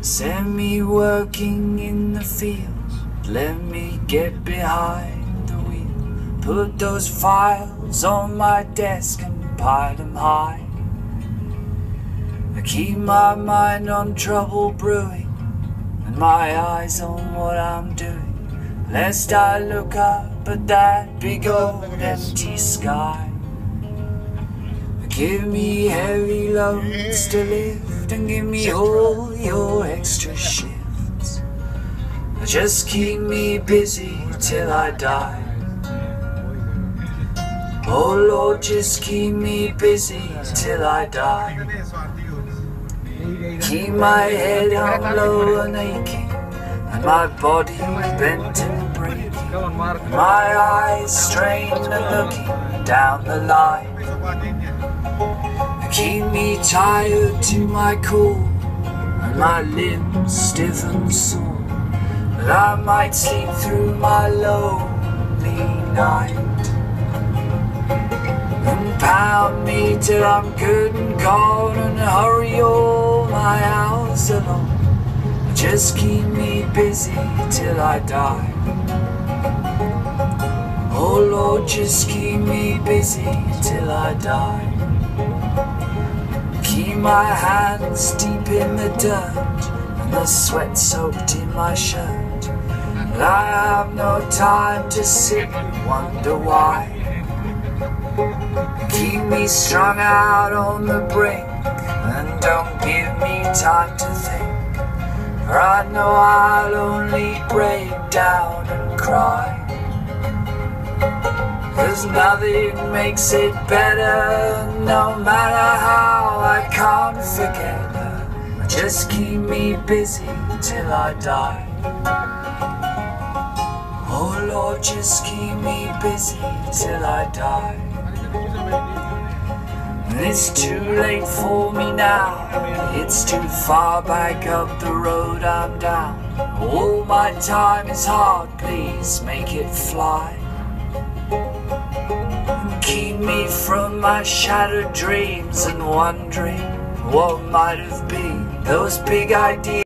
Send me working in the fields, let me get behind the wheel. Put those files on my desk and pile them high. I keep my mind on trouble brewing and my eyes on what I'm doing, lest I look up at that big old empty sky. Give me heavy loads to lift and give me all your extra shifts. Just keep me busy till I die. Oh Lord, just keep me busy till I die. Keep my head on low and aching, and my body bent and breaking, and my eyes strained and looking down the line. Keep me tired to my core, and my limbs stiff and sore, that I might sleep through my lonely night. And pound me till I'm good and gone, and hurry all my hours along. Just keep me busy till I die. Oh Lord, just keep me busy till I die. Keep my hands deep in the dirt and the sweat soaked in my shirt, but I have no time to sit and wonder why. Keep me strung out on the brink and don't give me time to think, for I know I'll only break down and cry. 'Cause nothing makes it better, no matter how I can't forget her. Just keep me busy till I die. Oh Lord, just keep me busy till I die. And it's too late for me now, it's too far back up the road I'm down. All my time is hard, please make it fly. Keep me from my shattered dreams and wondering what might have been those big ideas.